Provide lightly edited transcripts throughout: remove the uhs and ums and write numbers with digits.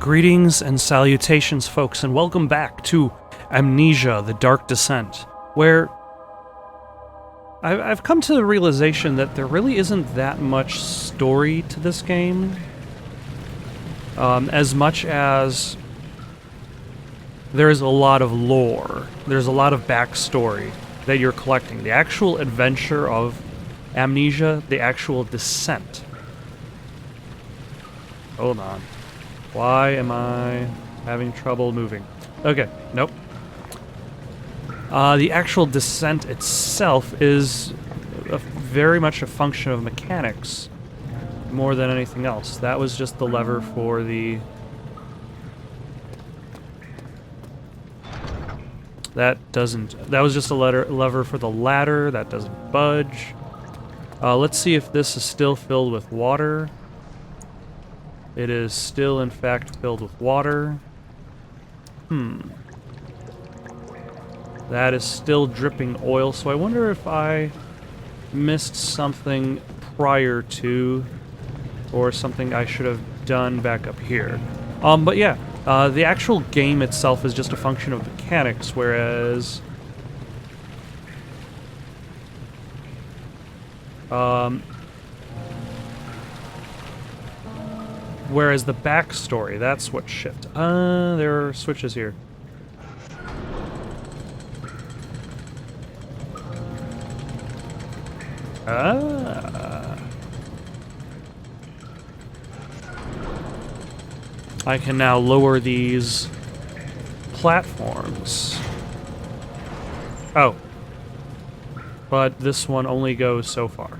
Greetings and salutations, folks, and welcome back to Amnesia, the Dark Descent, where I've come to the realization that there really isn't that much story to this game, as much as there is a lot of lore. There's a lot of backstory that you're collecting. The actual adventure of Amnesia, the actual descent. Hold on. Why am I having trouble moving? Okay, nope. The actual descent itself is very much a function of mechanics more than anything else. That was just the lever for the... That was just a lever for the ladder. That doesn't budge. Let's see if this is still filled with water. It is still, in fact, filled with water. That is still dripping oil, so I wonder if I missed something prior to, or something I should have done back up here. But yeah, the actual game itself is just a function of mechanics, whereas... Whereas the backstory, that's what shifted. There are switches here. I can now lower these platforms. Oh. But this one only goes so far.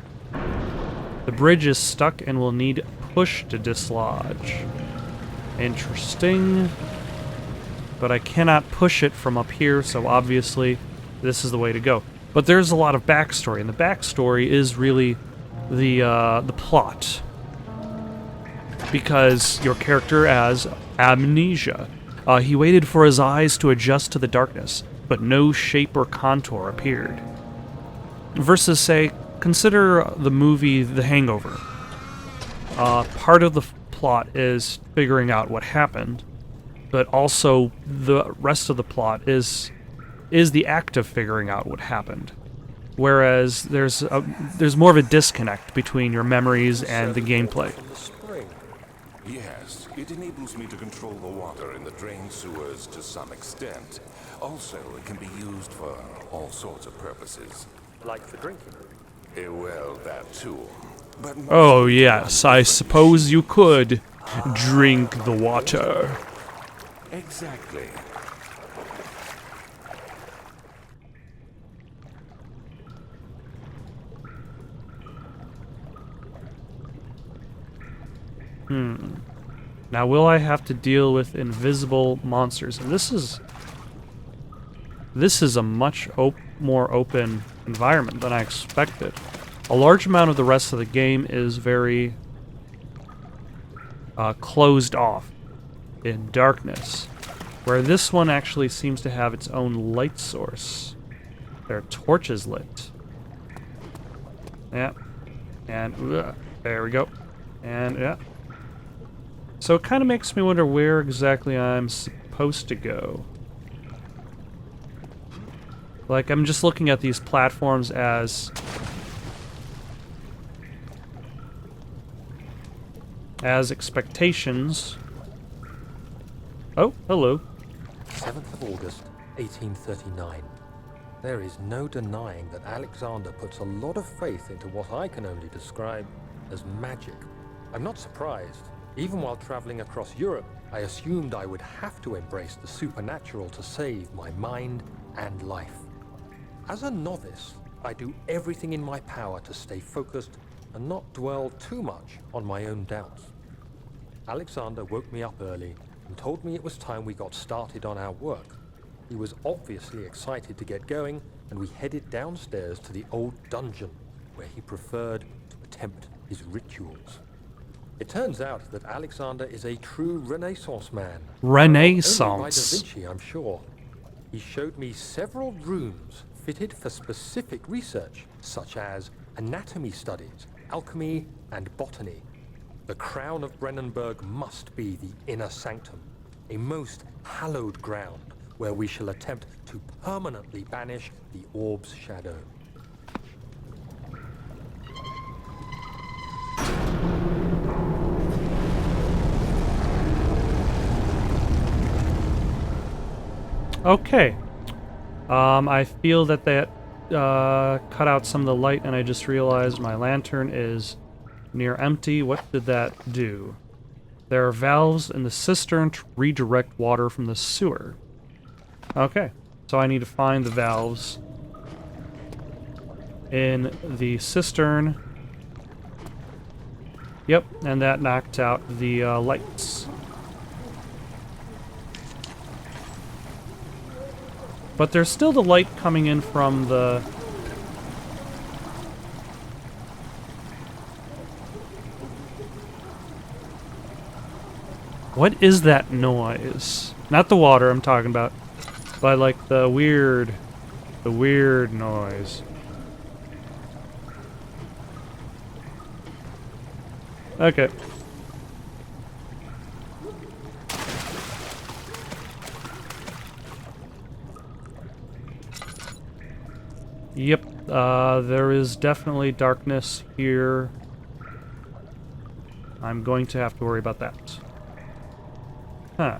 The bridge is stuck and will need push to dislodge. Interesting. But I cannot push it from up here, so obviously this is the way to go. But there's a lot of backstory, and the backstory is really the plot. Because your character has amnesia. He waited for his eyes to adjust to the darkness, but no shape or contour appeared. Versus, say, consider the movie The Hangover. Part of the plot is figuring out what happened, but also the rest of the plot is the act of figuring out what happened. Whereas there's more of a disconnect between your memories and the gameplay. Yes, it enables me to control the water in the drain sewers to some extent. Also, it can be used for all sorts of purposes. Like for drinking? Well, that too. But oh yes, I suppose you could drink the water. Exactly. Now will I have to deal with invisible monsters? And this is a much more open environment than I expected. A large amount of the rest of the game is very closed off in darkness, where this one actually seems to have its own light source. There are torches lit. Yeah. And there we go. And yeah. So it kind of makes me wonder where exactly I'm supposed to go. Like, I'm just looking at these platforms as expectations. Oh, hello. 7th of August, 1839. There is no denying that Alexander puts a lot of faith into what I can only describe as magic. I'm not surprised. Even while traveling across Europe, I assumed I would have to embrace the supernatural to save my mind and life. As a novice, I do everything in my power to stay focused and not dwell too much on my own doubts. Alexander woke me up early and told me it was time we got started on our work. He was obviously excited to get going, and we headed downstairs to the old dungeon, where he preferred to attempt his rituals. It turns out that Alexander is a true Renaissance man. Renaissance? Only by Da Vinci, I'm sure. He showed me several rooms fitted for specific research, such as anatomy studies, alchemy, and botany. The crown of Brennenburg must be the inner sanctum, a most hallowed ground where we shall attempt to permanently banish the orb's shadow. Okay. I feel that cut out some of the light, and I just realized my lantern is near empty. What did that do? There are valves in the cistern to redirect water from the sewer. Okay. So I need to find the valves in the cistern. Yep, and that knocked out the lights. But there's still the light coming in from the... What is that noise? Not the water I'm talking about, but like the weird noise. Okay. Yep, there is definitely darkness here. I'm going to have to worry about that. Huh.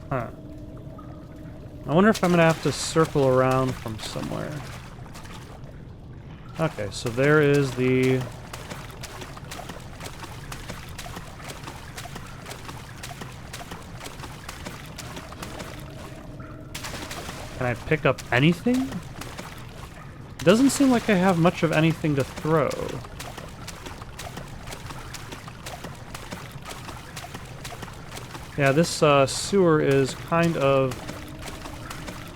Huh. I wonder if I'm gonna have to circle around from somewhere. Okay, so there is the... Can I pick up anything? It doesn't seem like I have much of anything to throw. Yeah, this sewer is kind of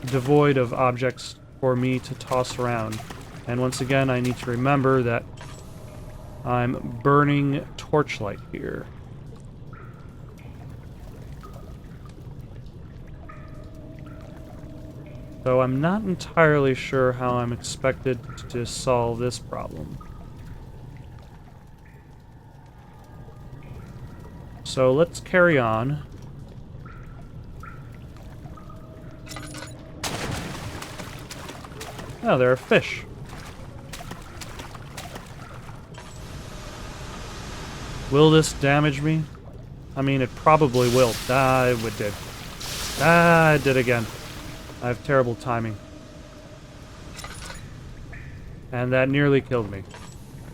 devoid of objects for me to toss around. And once again, I need to remember that I'm burning torchlight here. So I'm not entirely sure how I'm expected to solve this problem. So let's carry on. Oh, there are fish. Will this damage me? I mean, it probably will. Ah, it did. Ah, it did again. I have terrible timing. And that nearly killed me.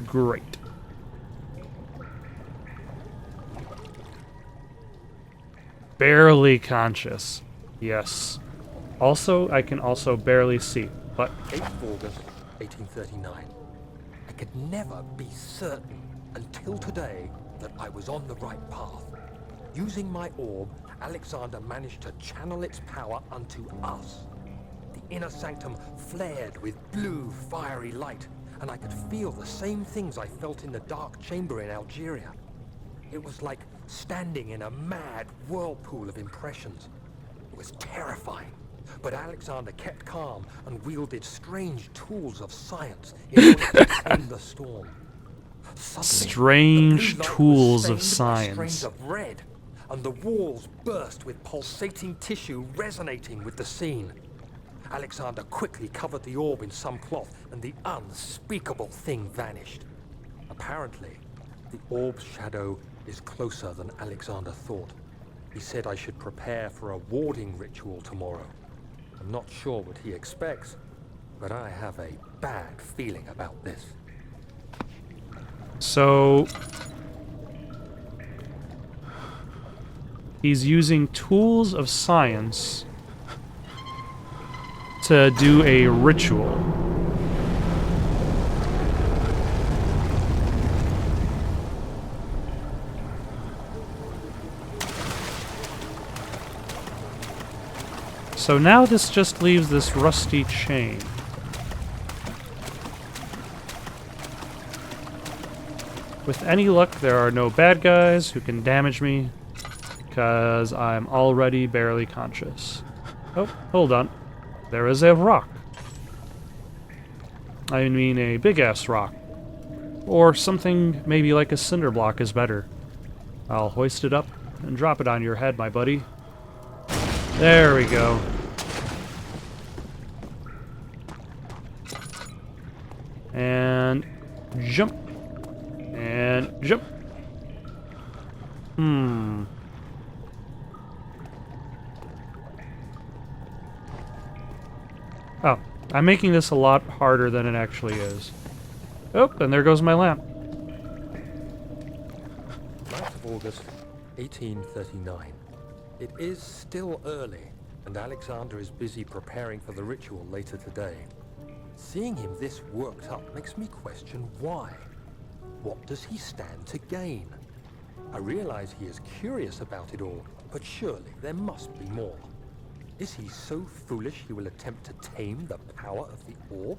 Great. Barely conscious. Yes. Also, I can also barely see, but... 8th August, 1839. I could never be certain until today that I was on the right path. Using my orb, Alexander managed to channel its power unto us. The inner sanctum flared with blue, fiery light, and I could feel the same things I felt in the dark chamber in Algeria. It was like standing in a mad whirlpool of impressions. It was terrifying, but Alexander kept calm and wielded strange tools of science in order to tame the storm. Suddenly, strange the blue light tools was of stained by science. strains of red, and the walls burst with pulsating tissue resonating with the scene. Alexander quickly covered the orb in some cloth, and the unspeakable thing vanished. Apparently, the orb's shadow is closer than Alexander thought. He said I should prepare for a warding ritual tomorrow. I'm not sure what he expects, but I have a bad feeling about this. So... he's using tools of science to do a ritual. So now this just leaves this rusty chain. With any luck, there are no bad guys who can damage me, because I'm already barely conscious. Oh, hold on. There is a rock. I mean a big-ass rock. Or something maybe like a cinder block is better. I'll hoist it up and drop it on your head, my buddy. There we go. And jump. And jump. Oh, I'm making this a lot harder than it actually is. Oh, and there goes my lamp. 9th of August, 1839. It is still early, and Alexander is busy preparing for the ritual later today. Seeing him this worked up makes me question why. What does he stand to gain? I realize he is curious about it all, but surely there must be more. Is he so foolish he will attempt to tame the power of the orb?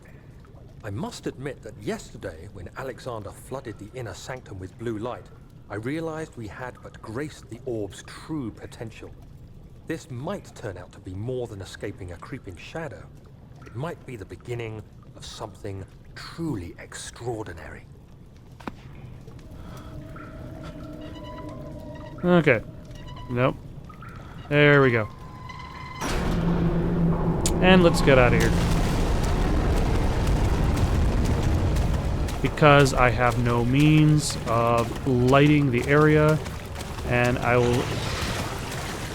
I must admit that yesterday, when Alexander flooded the inner sanctum with blue light, I realized we had but graced the orb's true potential. This might turn out to be more than escaping a creeping shadow. It might be the beginning of something truly extraordinary. Okay. Nope. There we go. And let's get out of here. Because I have no means of lighting the area, and I will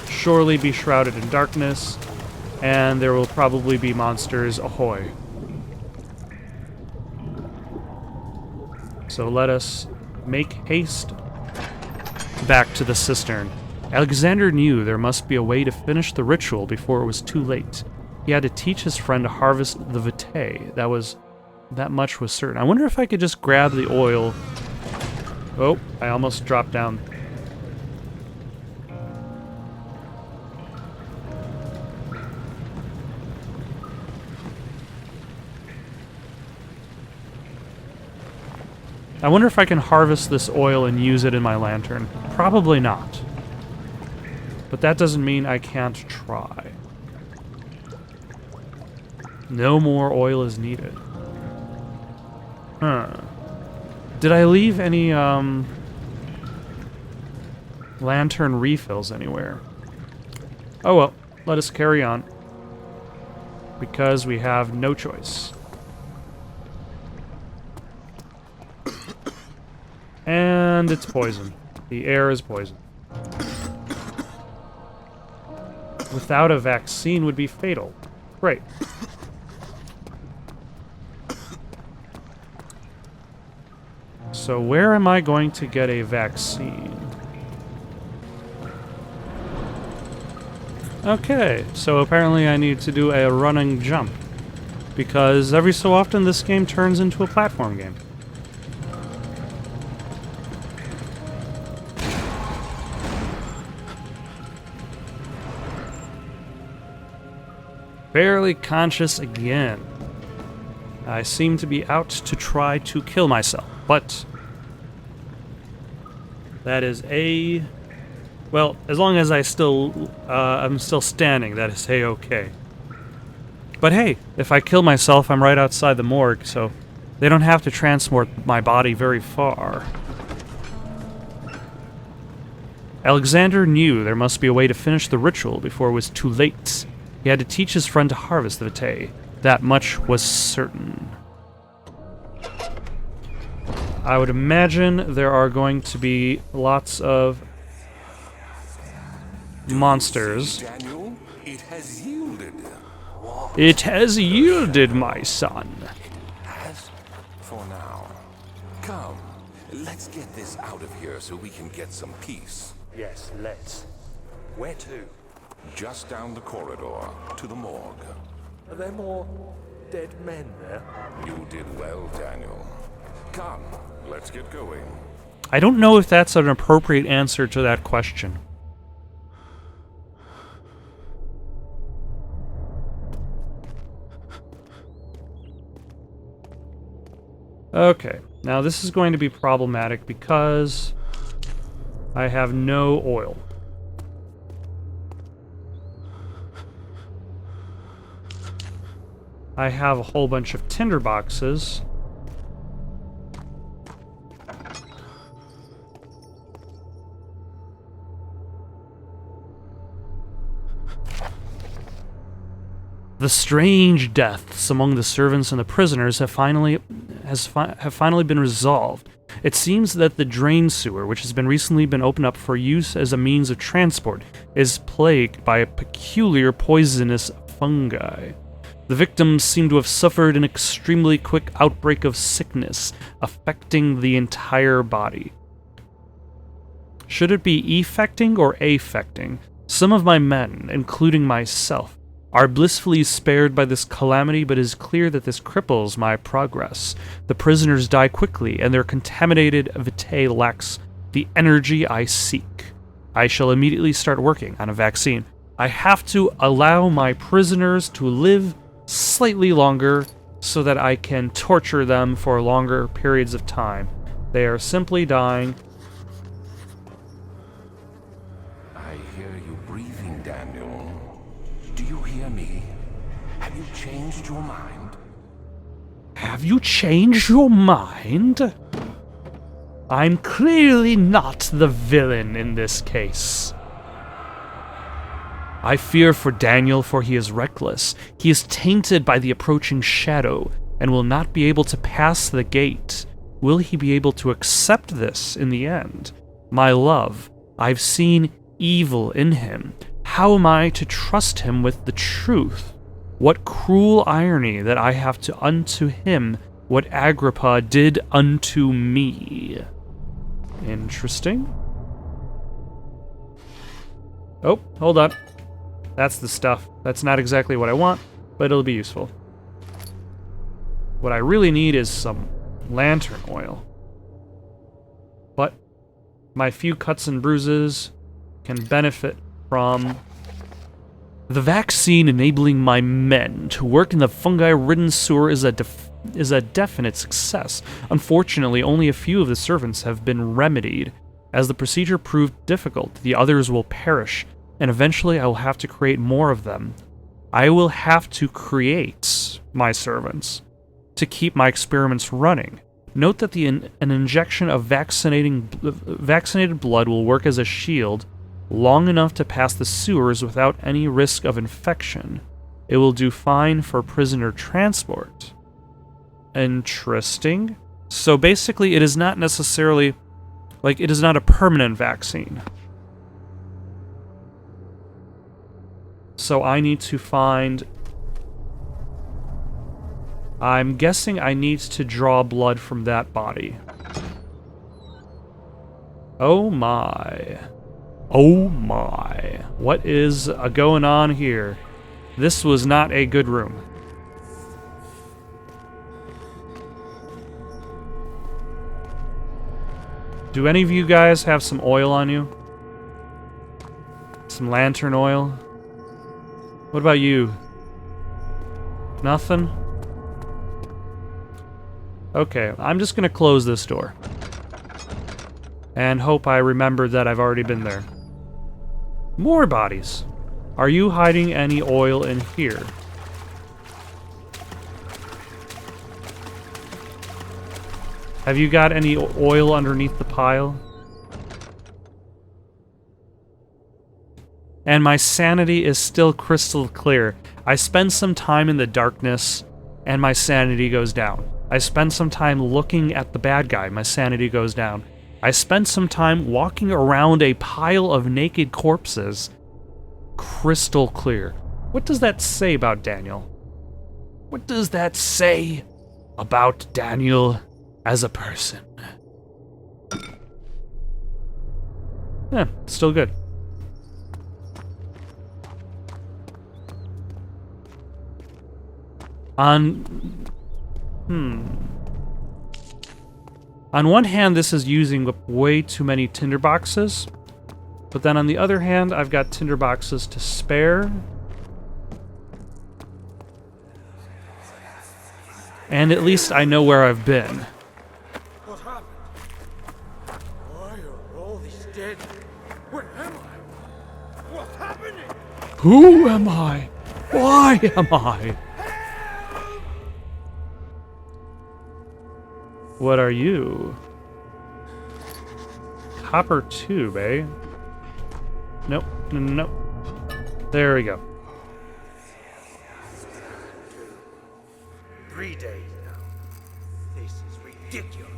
surely be shrouded in darkness, and there will probably be monsters ahoy. So let us make haste back to the cistern. Alexander knew there must be a way to finish the ritual before it was too late. He had to teach his friend to harvest the vitae. That much was certain. I wonder if I could just grab the oil. Oh, I almost dropped down. I wonder if I can harvest this oil and use it in my lantern. Probably not. But that doesn't mean I can't try. No more oil is needed. Huh. Did I leave any, lantern refills anywhere? Oh well, let us carry on. Because we have no choice. And it's poison. The air is poison. Without a vaccine would be fatal. Great. So where am I going to get a vaccine? Okay, so apparently I need to do a running jump. Because every so often this game turns into a platform game. Barely conscious again. I seem to be out to try to kill myself, but that is a... Well, as long as I'm still standing, that is a-okay. But hey, if I kill myself, I'm right outside the morgue, so they don't have to transport my body very far. Alexander knew there must be a way to finish the ritual before it was too late. He had to teach his friend to harvest the vitae. That much was certain. I would imagine there are going to be lots of monsters. Daniel, it has yielded. It has yielded, my son. Has? For now. Come, let's get this out of here so we can get some peace. Yes, let's. Where to? Just down the corridor to the morgue. Are there more dead men there? You did well, Daniel. Come, let's get going. I don't know if that's an appropriate answer to that question. Okay, Now this is going to be problematic because I have no oil. I have a whole bunch of tinder boxes. The strange deaths among the servants and the prisoners have finally been resolved. It seems that the drain sewer, which has recently been opened up for use as a means of transport, is plagued by a peculiar poisonous fungi. The victims seem to have suffered an extremely quick outbreak of sickness, affecting the entire body. Should it be effecting or affecting? Some of my men, including myself, are blissfully spared by this calamity, but it is clear that this cripples my progress. The prisoners die quickly, and their contaminated vitae lacks the energy I seek. I shall immediately start working on a vaccine. I have to allow my prisoners to live slightly longer so that I can torture them for longer periods of time. They are simply dying. I hear you breathing, Daniel. Do you hear me? Have you changed your mind? Have you changed your mind? I'm clearly not the villain in this case. I fear for Daniel, for he is reckless. He is tainted by the approaching shadow, and will not be able to pass the gate. Will he be able to accept this in the end? My love, I've seen evil in him. How am I to trust him with the truth? What cruel irony that I have to unto him what Agrippa did unto me. Interesting. Oh, hold on. That's the stuff. That's not exactly what I want, but it'll be useful. What I really need is some lantern oil. But my few cuts and bruises can benefit from the vaccine enabling my men to work in the fungi-ridden sewer is a definite success. Unfortunately, only a few of the servants have been remedied. As the procedure proved difficult, the others will perish, and eventually I will have to create more of them. I will have to create my servants to keep my experiments running. Note that an injection of vaccinated blood will work as a shield long enough to pass the sewers without any risk of infection. It will do fine for prisoner transport. Interesting. So basically, it is not necessarily, it is not a permanent vaccine. So I need to find... I'm guessing I need to draw blood from that body. Oh my. Oh my. What is going on here? This was not a good room. Do any of you guys have some oil on you? Some lantern oil? What about you? Nothing? Okay, I'm just gonna close this door. And hope I remembered that I've already been there. More bodies. Are you hiding any oil in here? Have you got any oil underneath the pile? And my sanity is still crystal clear. I spend some time in the darkness, and my sanity goes down. I spend some time looking at the bad guy, my sanity goes down. I spend some time walking around a pile of naked corpses. Crystal clear. What does that say about Daniel? What does that say about Daniel as a person? Yeah, still good. On one hand, this is using up way too many tinder boxes, but then on the other hand, I've got tinder boxes to spare. And at least I know where I've been. Who am I? Why am I? What are you? Copper tube, eh? Nope. Nope. There we go. 3 days now. This is ridiculous.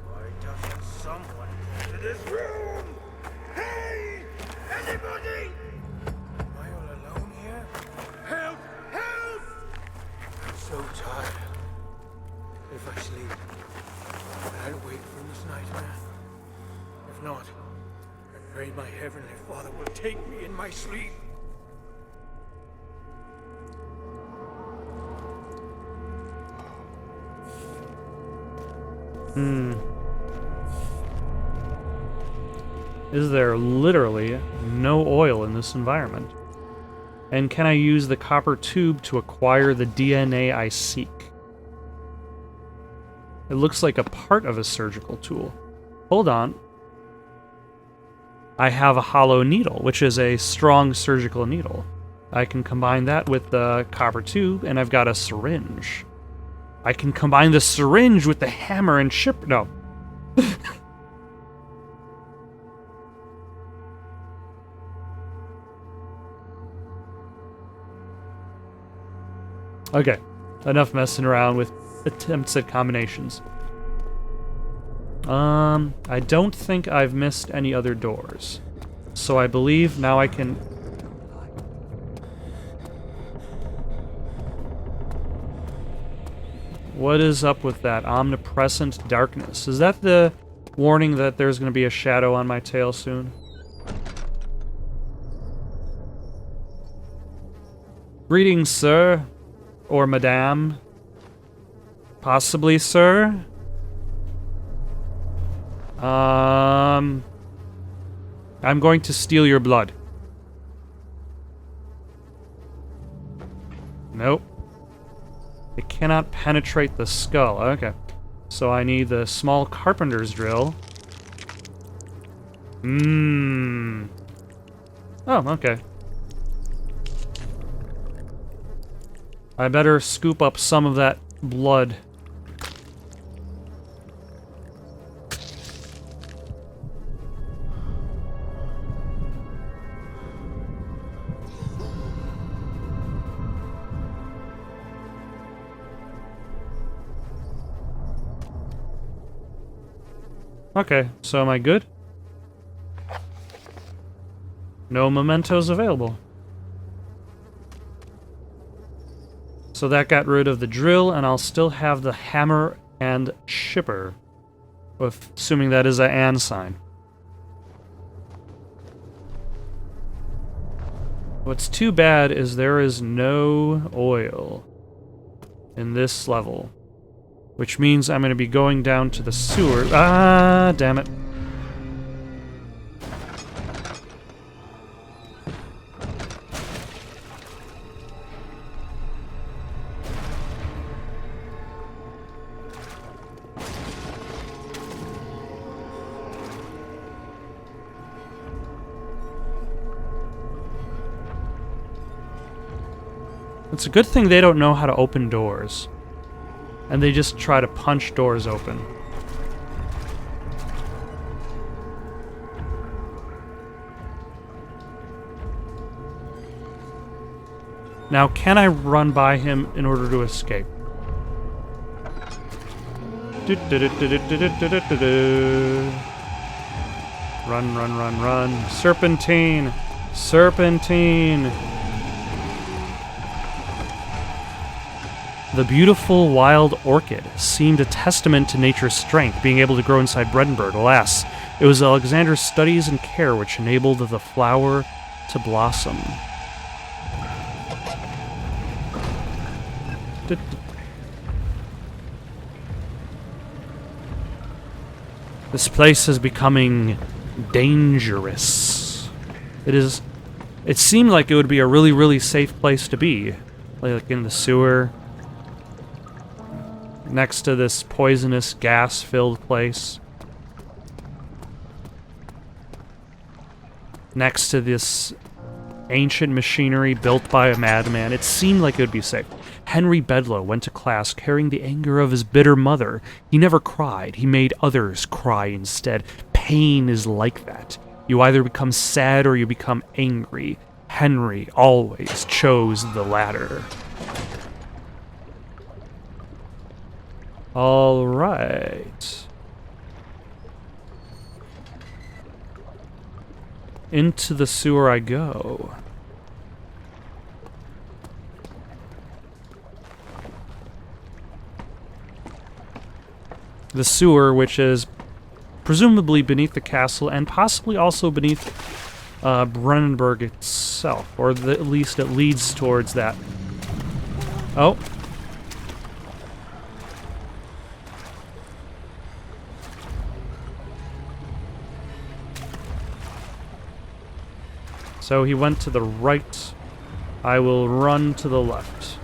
Why doesn't someone go to this room? Hey! Anybody? Am I all alone here? Help! Help! I'm so tired. If I sleep, can I wake from this nightmare? If not, I pray my Heavenly Father will take me in my sleep. Is there literally no oil in this environment? And can I use the copper tube to acquire the DNA I seek? It looks like a part of a surgical tool. Hold on. I have a hollow needle, which is a strong surgical needle. I can combine that with the copper tube, and I've got a syringe. I can combine the syringe with the hammer and ship... No. Okay. Enough messing around with attempts at combinations. I don't think I've missed any other doors. So I believe now I can... What is up with that omnipresent darkness? Is that the warning that there's going to be a shadow on my tail soon? Greetings, sir. Or madame. Possibly, sir. I'm going to steal your blood. Nope. It cannot penetrate the skull. Okay. So I need the small carpenter's drill. Oh, okay. I better scoop up some of that blood. Okay, so am I good? No mementos available. So that got rid of the drill, and I'll still have the hammer and shipper. Assuming that is an and sign. What's too bad is there is no oil in this level. Which means I'm going to be going down to the sewer. Ah, damn it. It's a good thing they don't know how to open doors. And they just try to punch doors open. Now, can I run by him in order to escape? Run, run, run, run. Serpentine! Serpentine! The beautiful wild orchid seemed a testament to nature's strength, being able to grow inside Bredenberg. Alas, it was Alexander's studies and care which enabled the flower to blossom. This place is becoming dangerous. It seemed like it would be a really, really safe place to be. Like in the sewer. Next to this poisonous gas-filled place. Next to this Ancient machinery built by a madman. It seemed like it would be safe. Henry Bedloe went to class carrying the anger of his bitter mother. He never cried. He made others cry instead. Pain is like that. You either become sad or you become angry. Henry always chose the latter. All right. Into the sewer I go. The sewer, which is presumably beneath the castle and possibly also beneath Brennenburg itself, or at least it leads towards that. Oh. So he went to the right. I will run to the left.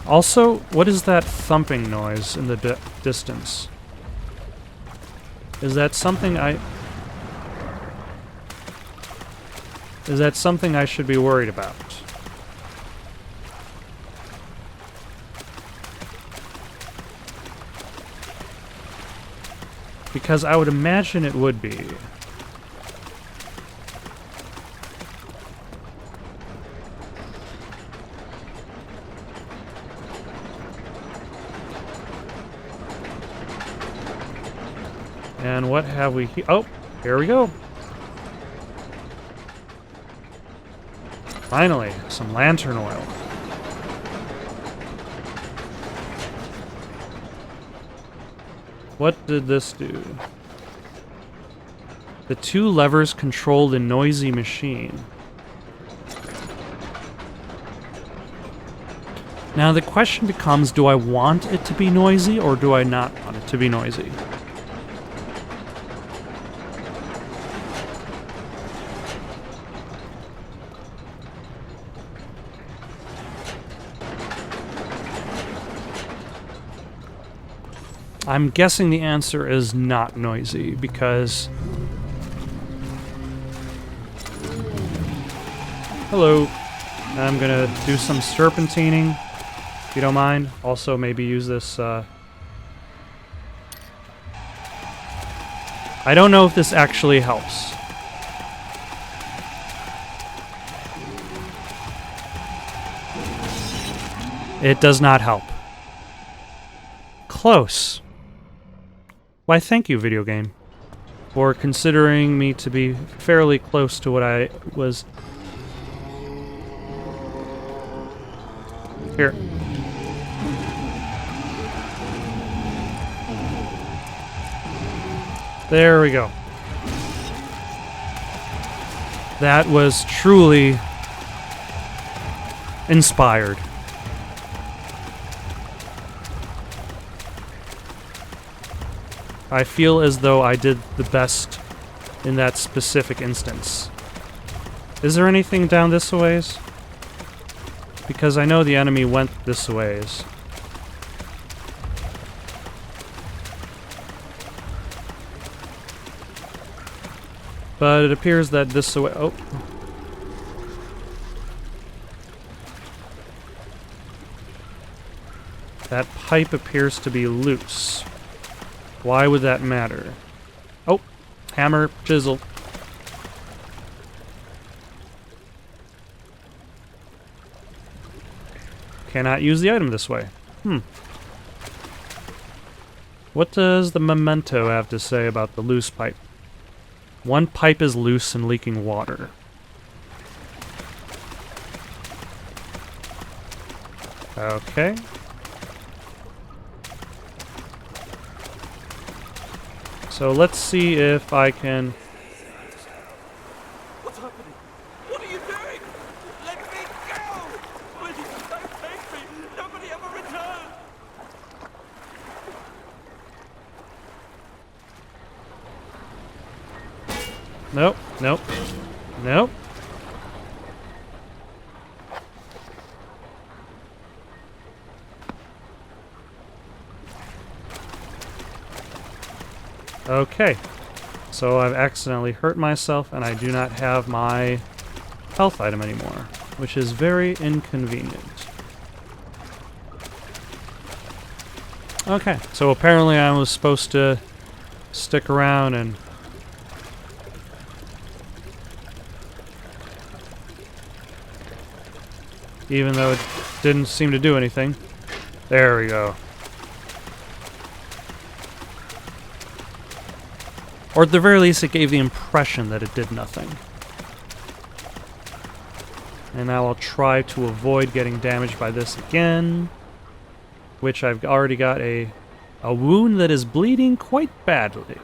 Also, what is that thumping noise in the distance? Is that something I should be worried about? Because I would imagine it would be. And what have we here? Oh, here we go. Finally, some lantern oil. What did this do? The two levers control the noisy machine. Now the question becomes, do I want it to be noisy or do I not want it to be noisy? I'm guessing the answer is not noisy, because... Hello. I'm gonna do some serpentining, if you don't mind. Also, maybe use this, I don't know if this actually helps. It does not help. Close. Why, thank you, video game, for considering me to be fairly close to what I was. Here. There we go. That was truly inspired. I feel as though I did the best in that specific instance. Is there anything down this ways? Because I know the enemy went this ways. But it appears that this way... Oh. That pipe appears to be loose. Why would that matter? Oh, hammer, chisel. Cannot use the item this way. What does the memento have to say about the loose pipe? One pipe is loose and leaking water. Okay. So let's see if I can... What's happening? What are you doing? Let me go! Please, don't take me! Nobody ever returned! Nope, nope, nope. Okay. So I've accidentally hurt myself, and I do not have my health item anymore, which is very inconvenient. Okay, so apparently I was supposed to stick around and... even though it didn't seem to do anything. There we go. Or at the very least, it gave the impression that it did nothing. And now I'll try to avoid getting damaged by this again. Which I've already got a wound that is bleeding quite badly.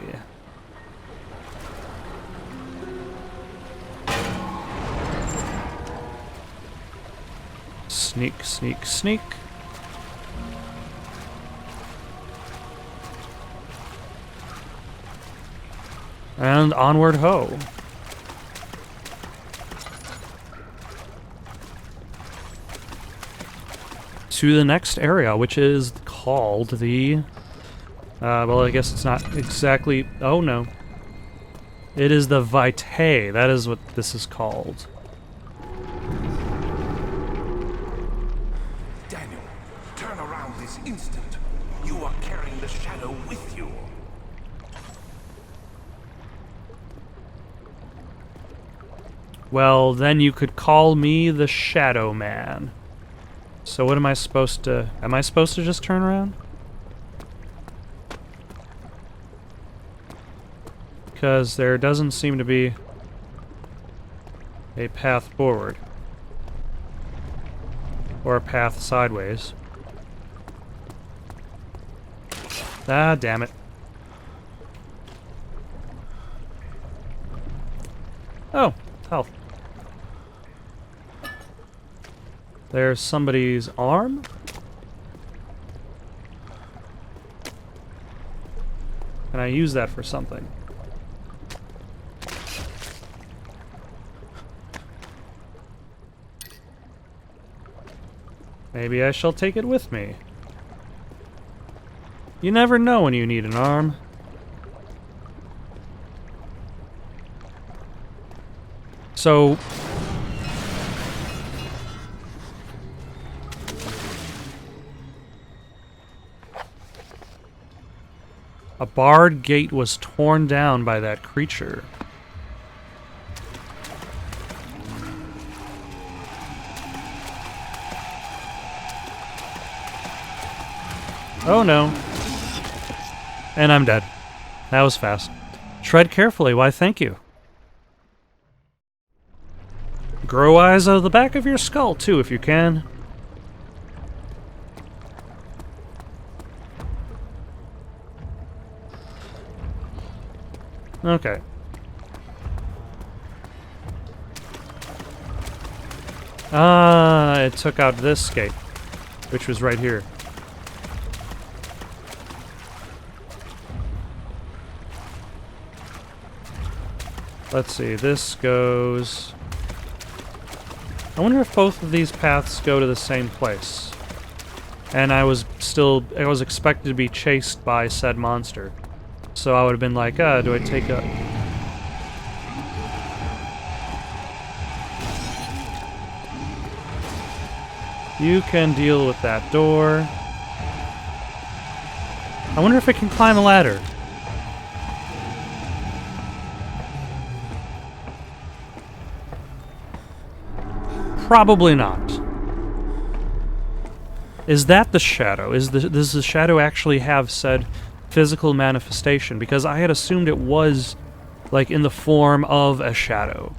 Sneak, sneak, sneak. And onward ho. To the next area, which is called the... well, I guess it's not exactly... oh, no. It is the Vitae. That is what this is called. Daniel, turn around this instant. You are carrying the shadow with you. Well, then you could call me the Shadow Man. So what am I supposed to... am I supposed to just turn around? Because there doesn't seem to be a path forward. Or a path sideways. Ah, damn it. Oh, health. There's somebody's arm? Can I use that for something? Maybe I shall take it with me. You never know when you need an arm. So... a barred gate was torn down by that creature. Oh no. And I'm dead. That was fast. Tread carefully, why thank you. Grow eyes out of the back of your skull too, if you can. Okay. Ah, it took out this gate, which was right here. Let's see, this goes... I wonder if both of these paths go to the same place. And I was expected to be chased by said monster. So I would have been like, do I take a... You can deal with that door. I wonder if it can climb a ladder. Probably not. Is that the shadow? Does the shadow actually have said physical manifestation? Because I had assumed it was, like, in the form of a shadow.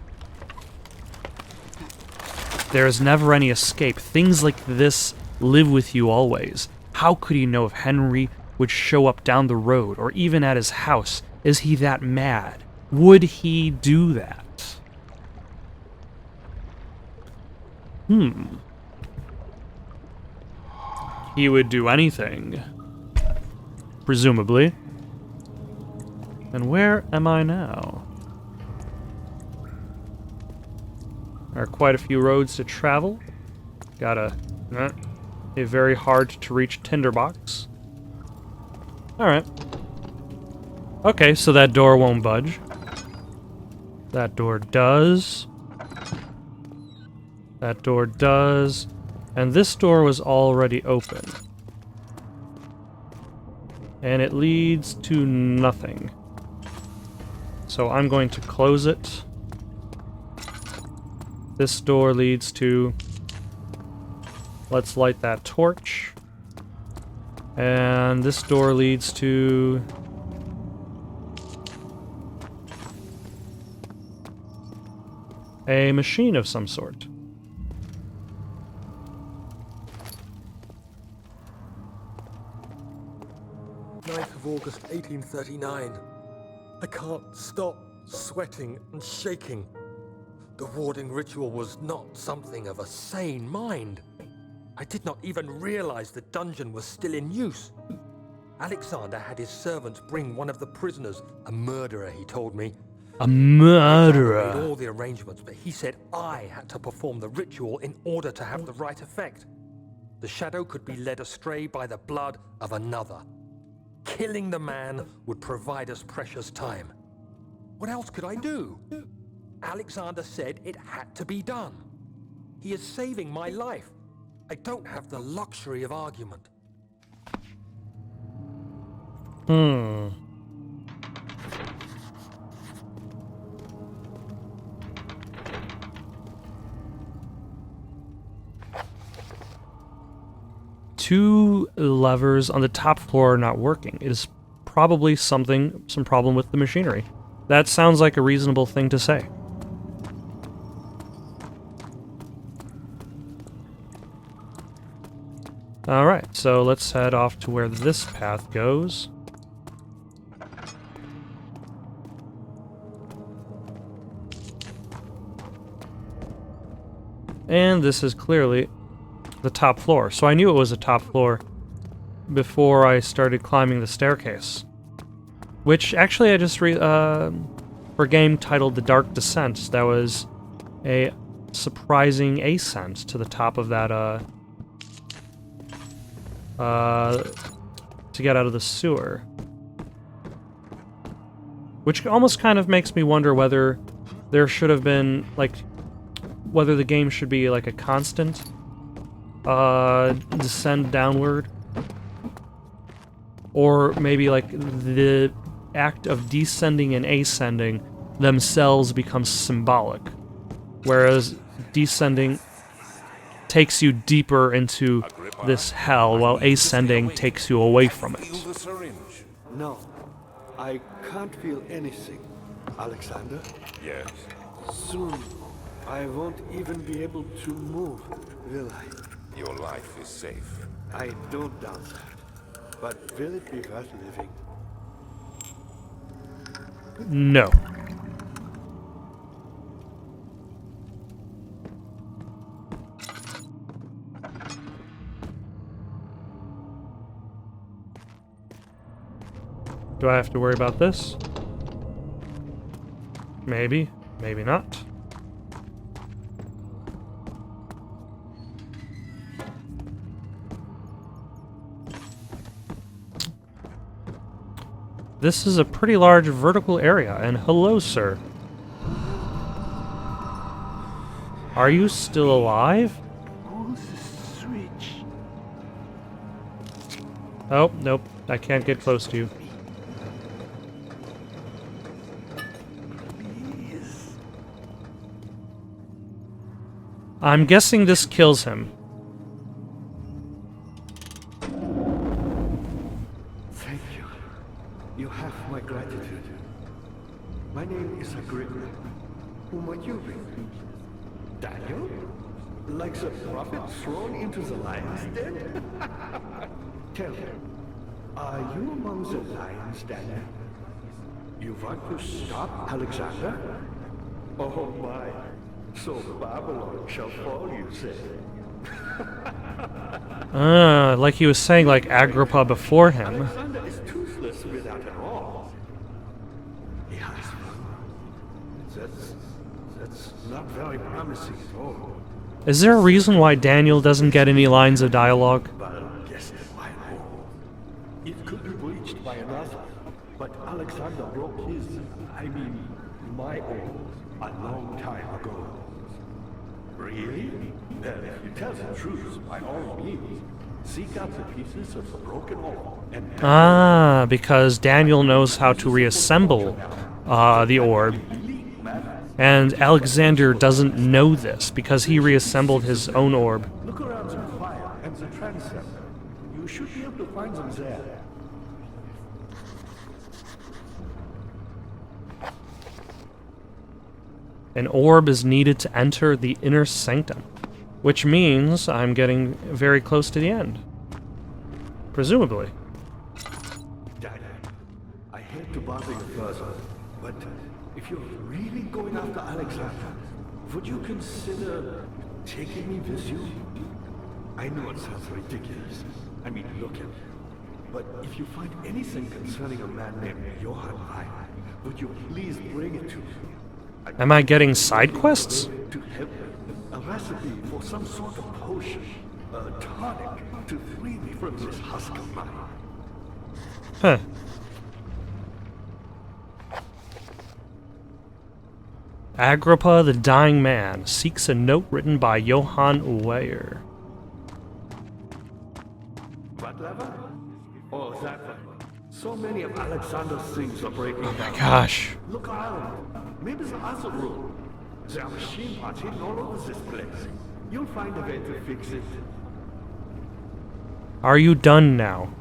There is never any escape. Things like this live with you always. How could he know if Henry would show up down the road, or even at his house? Is he that mad? Would he do that? He would do anything. Presumably. And where am I now? There are quite a few roads to travel. Got a very hard to reach tinderbox. Alright. Okay, so that door won't budge. That door does. That door does. And this door was already open. And it leads to nothing. So I'm going to close it. This door leads to... Let's light that torch. And this door leads to... a machine of some sort. August 1839. I can't stop sweating and shaking. The warding ritual was not something of a sane mind. I did not even realize the dungeon was still in use. Alexander had his servants bring one of the prisoners, a murderer, he told me. A murderer. Made all the arrangements, but he said I had to perform the ritual in order to have the right effect. The shadow could be led astray by the blood of another. Killing the man would provide us precious time. What else could I do? Alexander said it had to be done. He is saving my life. I don't have the luxury of argument. Two levers on the top floor are not working. It is probably some problem with the machinery. That sounds like a reasonable thing to say. Alright, so let's head off to where this path goes. And this is clearly the top floor. So I knew it was a top floor before I started climbing the staircase. Which, actually, I just for a game titled The Dark Descent, that was a surprising ascent to the top of that, to get out of the sewer. Which almost kind of makes me wonder whether there should have been, like, whether the game should be, like, a constant descend downward, or maybe like the act of descending and ascending themselves becomes symbolic, whereas descending takes you deeper into this hell, while ascending takes you away from it. No, I can't feel anything. Alexander? Yes. Soon, I won't even be able to move, will I? Your life is safe. I don't doubt that. But will it be worth living? No. Do I have to worry about this? Maybe. Maybe not. This is a pretty large vertical area, and hello, sir. Are you still alive? Who's the switch? Oh, nope. I can't get close to you. Please. I'm guessing this kills him. Thank you. You have my gratitude. My name is Agrippa. Who might you be? Daniel? Like the prophet thrown into the lion's den? Tell me, are you among the lions, Daniel? You want to stop Alexander? Oh my, so Babylon shall fall, you say? Like he was saying, like Agrippa before him. Alexander is toothless without an all. Yes. That's not very promising at all. Is there a reason why Daniel doesn't get any lines of dialogue? But guess why not? It could be breached by another, but Alexander broke his, my orb, a long time ago. Really? Well, if you tell the truth, by all means, seek out the pieces of the broken orb and... Ah, because Daniel knows how to reassemble the orb. And Alexander doesn't know this because he reassembled his own orb. Look around the fire and the transept. You should be able to find them there. An orb is needed to enter the inner sanctum, which means I'm getting very close to the end. Presumably. Dad, I hate to bother you further, but if you're really going after Alexander, would you consider taking me with you? I know it sounds ridiculous. Look at me. But if you find anything concerning a man named Johann Reich, would you please bring it to me? Am I getting side quests? To help me. A recipe for some sort of potion. A tonic to free me from this husk of mine. Huh. Agrippa the Dying Man seeks a note written by Johann Weyer. What lever? Oh, that one. So many of Alexander's things are breaking down. Gosh. Look around. Maybe the other room. There are machine parts hidden all over this place. You'll find a way to fix it. Are you done now?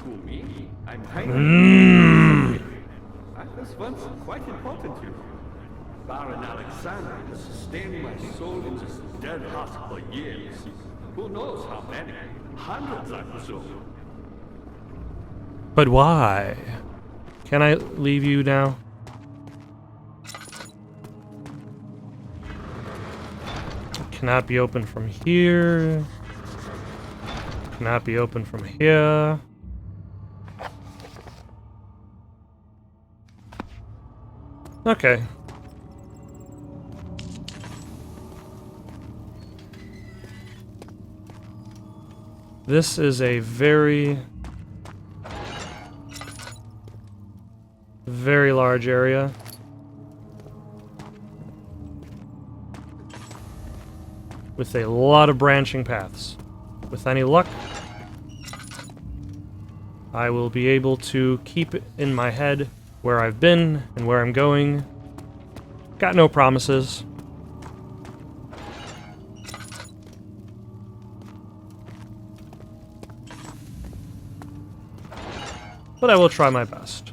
Who, me? I'm hungry. I was once quite important to you. Baron Alexander has sustained my soul in this dead husk for years. Who knows how many? Hundreds, I presume. But why? Can I leave you now? Cannot be opened from here. Cannot be opened from here. Okay. This is a very large area. With a lot of branching paths. With any luck, I will be able to keep it in my head where I've been and where I'm going. Got no promises. But I will try my best.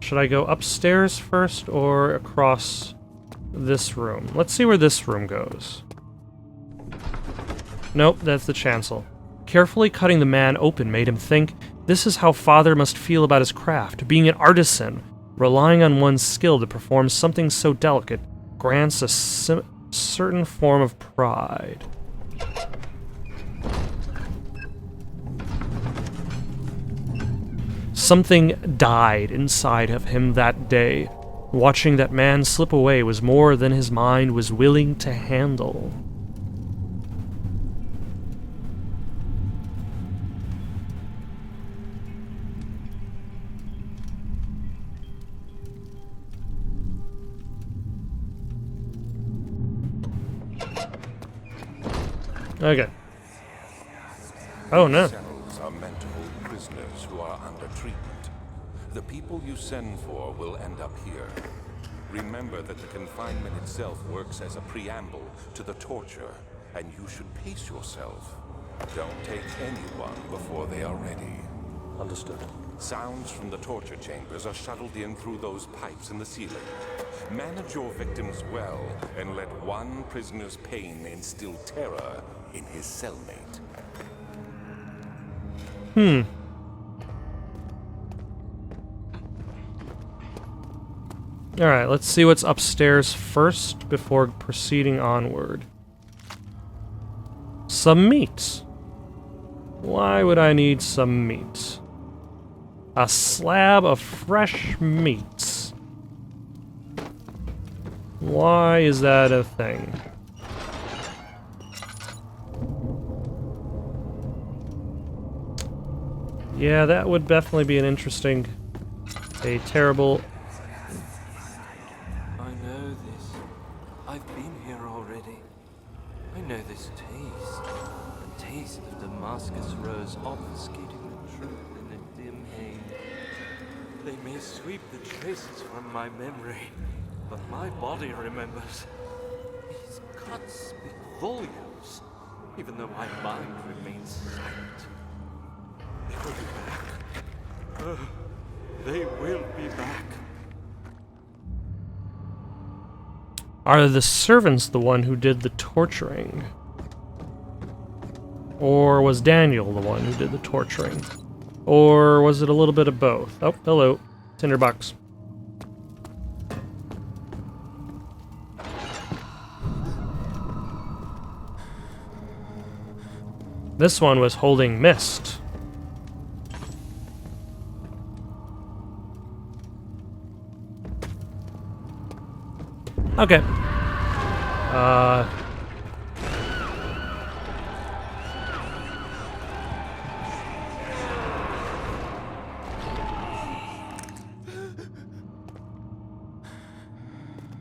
Should I go upstairs first or across this room? Let's see where this room goes. Nope, that's the chancel. Carefully cutting the man open made him think, this is how Father must feel about his craft. Being an artisan, relying on one's skill to perform something so delicate, grants a certain form of pride. Something died inside of him that day. Watching that man slip away was more than his mind was willing to handle. Okay. Oh no. Cells are meant to hold prisoners who are under treatment. The people you send for will end up here. Remember that the confinement itself works as a preamble to the torture, and you should pace yourself. Don't take anyone before they are ready. Understood. Sounds from the torture chambers are shuttled in through those pipes in the ceiling. Manage your victims well, and let one prisoner's pain instill terror in his cellmate. Alright, let's see what's upstairs first before proceeding onward. Some meat. Why would I need some meat? A slab of fresh meat. Why is that a thing? Yeah, that would definitely be an interesting, a terrible... I know this. I've been here already. I know this taste. The taste of Damascus rose obfuscating the truth in a dim haze. They may sweep the traces from my memory, but my body remembers. These cuts speak volumes, even though my mind remains silent. They will be back. They will be back. Are the servants the one who did the torturing? Or was Daniel the one who did the torturing? Or was it a little bit of both? Oh, hello. Tinderbox. This one was holding mist. Okay.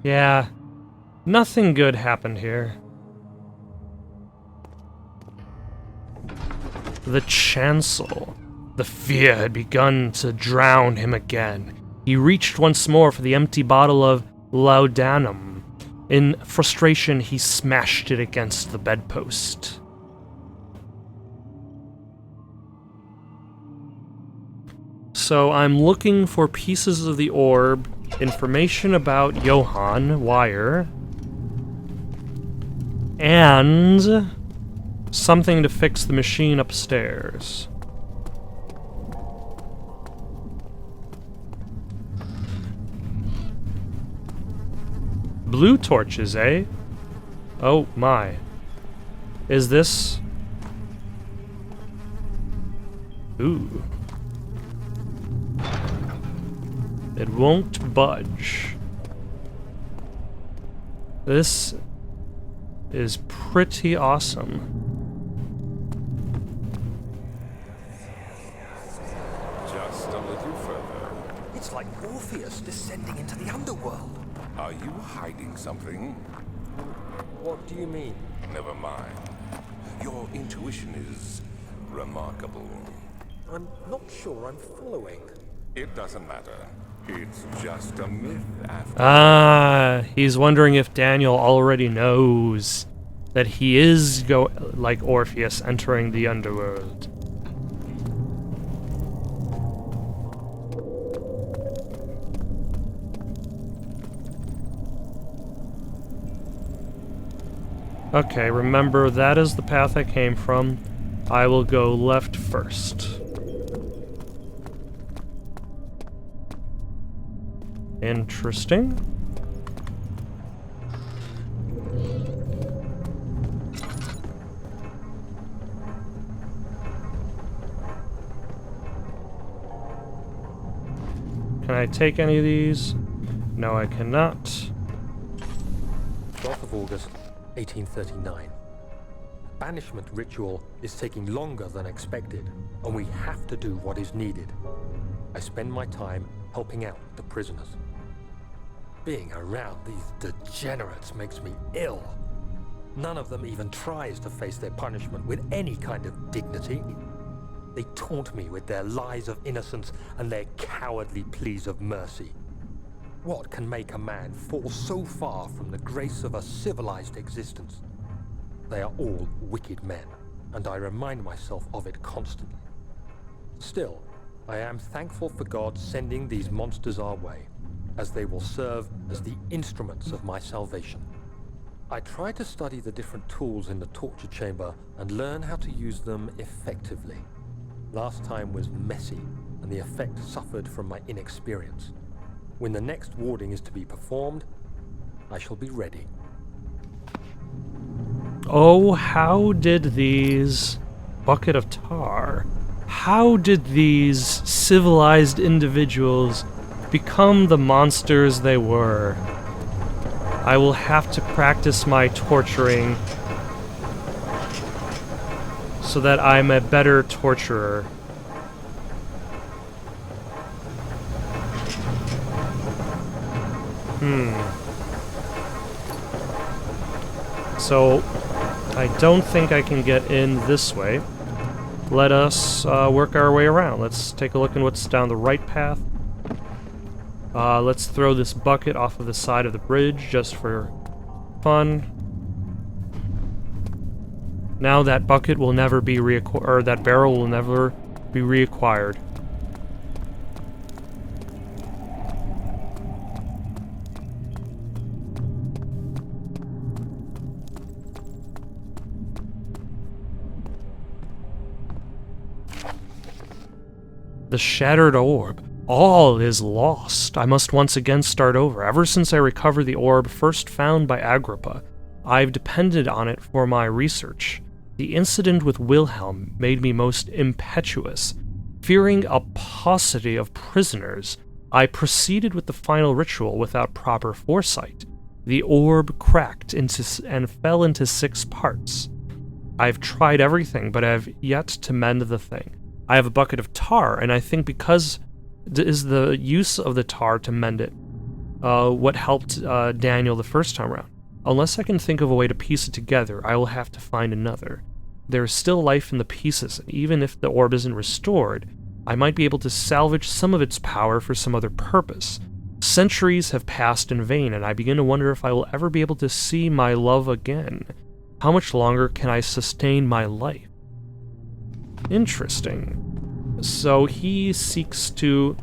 Yeah. Nothing good happened here. The Chancel. The fear had begun to drown him again. He reached once more for the empty bottle of laudanum. In frustration, he smashed it against the bedpost. So I'm looking for pieces of the orb, information about Johann Wire, and something to fix the machine upstairs. Blue torches, eh? Oh my. Is this... Ooh. It won't budge. This is pretty awesome. Just a little further. It's like Orpheus descending into the underworld. Are you hiding something? What do you mean? Never mind. Your intuition is remarkable. I'm not sure I'm following. It doesn't matter. It's just a myth after Ah, he's wondering if Daniel already knows that he is like Orpheus entering the underworld. Okay, remember that is the path I came from. I will go left first. Interesting. Can I take any of these? No, I cannot. 12th of August, 1839. Banishment ritual is taking longer than expected, and we have to do what is needed. I spend my time helping out the prisoners. Being around these degenerates makes me ill. None of them even tries to face their punishment with any kind of dignity. They taunt me with their lies of innocence and their cowardly pleas of mercy. What can make a man fall so far from the grace of a civilized existence? They are all wicked men, and I remind myself of it constantly. Still, I am thankful for God sending these monsters our way, as they will serve as the instruments of my salvation. I try to study the different tools in the torture chamber and learn how to use them effectively. Last time was messy, and the effect suffered from my inexperience. When the next warding is to be performed, I shall be ready. Oh, how did these... Bucket of tar. How did these civilized individuals become the monsters they were? I will have to practice my torturing so that I'm a better torturer. So, I don't think I can get in this way. Let us work our way around. Let's take a look at what's down the right path. Let's throw this bucket off of the side of the bridge just for fun. Now that bucket will never be or that barrel will never be reacquired. The shattered orb. All is lost. I must once again start over. Ever since I recovered the orb first found by Agrippa, I've depended on it for my research. The incident with Wilhelm made me most impetuous. Fearing a paucity of prisoners, I proceeded with the final ritual without proper foresight. The orb cracked and fell into 6 parts. I've tried everything, but I've yet to mend the thing. I have a bucket of tar, and I think because is the use of the tar to mend it what helped Daniel the first time around. Unless I can think of a way to piece it together, I will have to find another. There is still life in the pieces, and even if the orb isn't restored, I might be able to salvage some of its power for some other purpose. Centuries have passed in vain, and I begin to wonder if I will ever be able to see my love again. How much longer can I sustain my life? Interesting. So he seeks to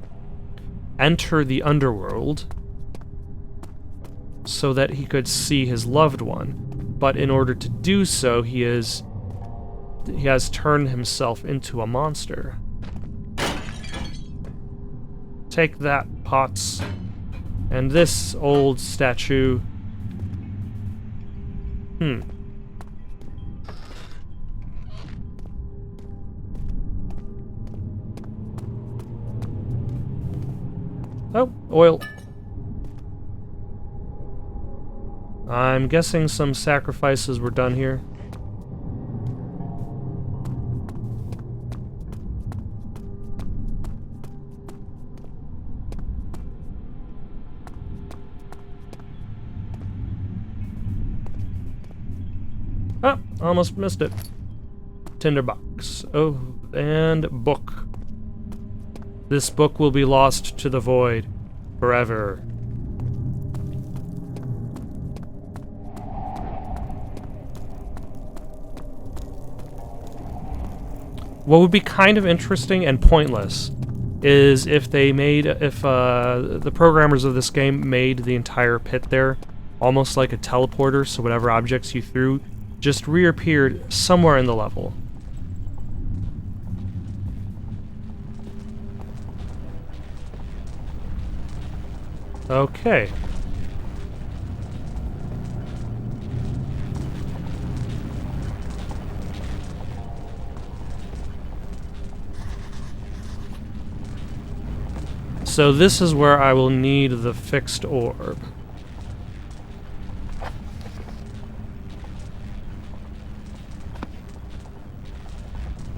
enter the underworld so that he could see his loved one. But in order to do so, he has turned himself into a monster. Take that, Potts. And this old statue. Oh, oil. I'm guessing some sacrifices were done here. Ah, almost missed it. Tinderbox. Oh, and book. This book will be lost to the void forever. What would be kind of interesting and pointless is if the programmers of this game made the entire pit there almost like a teleporter, so whatever objects you threw just reappeared somewhere in the level. Okay. So this is where I will need the fixed orb.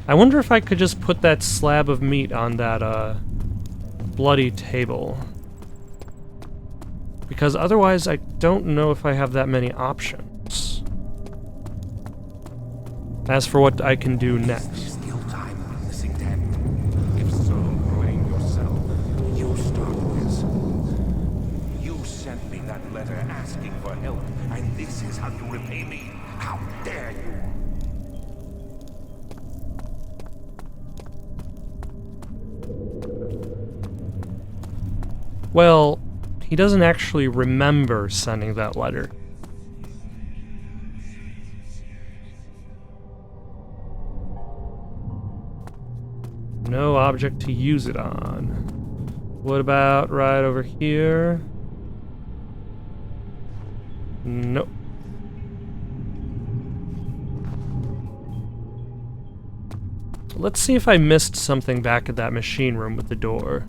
I wonder if I could just put that slab of meat on that bloody table. Because otherwise I don't know if I have that many options. As for what I can do next. Still time witnessing them. If so, blame yourself. You started this. You sent me that letter asking for help, and this is how you repay me. How dare you! Well, he doesn't actually remember sending that letter. No object to use it on. What about right over here? Nope. Let's see if I missed something back at that machine room with the door.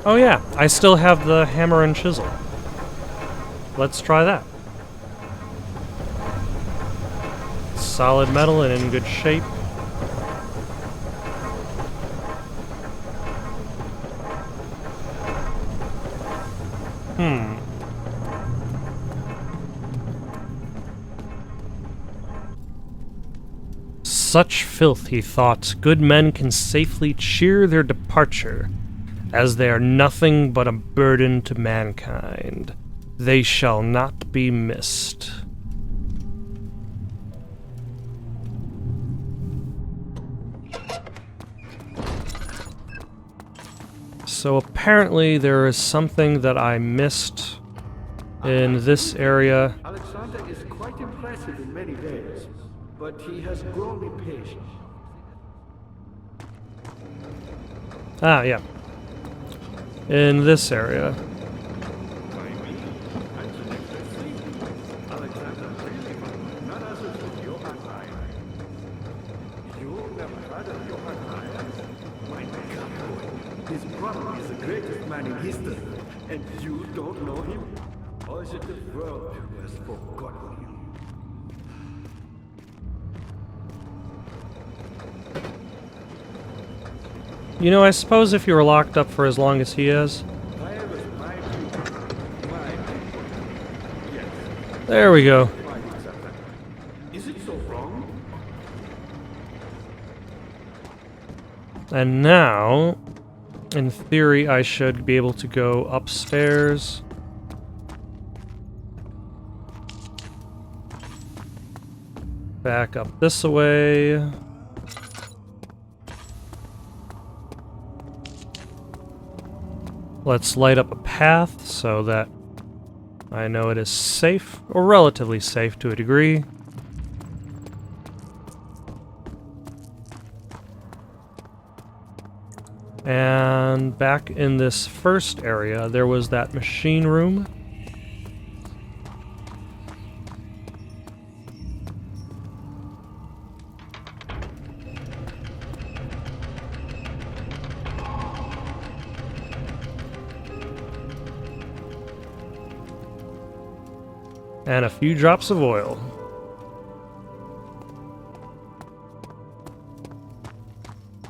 Oh yeah, I still have the hammer and chisel. Let's try that. Solid metal and in good shape. Such filth, he thought, good men can safely cheer their departure, as they are nothing but a burden to mankind. They shall not be missed. So apparently there is something that I missed in this area. Alexander is quite impressive in many ways, but he has grown impatient. Ah, yeah. In this area. His brother is the greatest man in history, and you don't know him? Or is it the world who has forgotten him? You know, I suppose if you were locked up for as long as he is. There we go. Is it so wrong? And now, in theory, I should be able to go upstairs. Back up this way. Let's light up a path so that I know it is safe, or relatively safe to a degree. And back in this first area, there was that machine room. And a few drops of oil.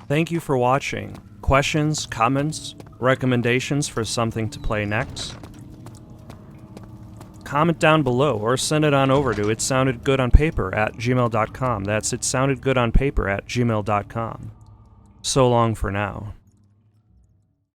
Thank you for watching. Questions, comments, recommendations for something to play next? Comment down below or send it on over to itsoundedgoodonpaper@gmail.com. That's itsoundedgoodonpaper@gmail.com. So long for now.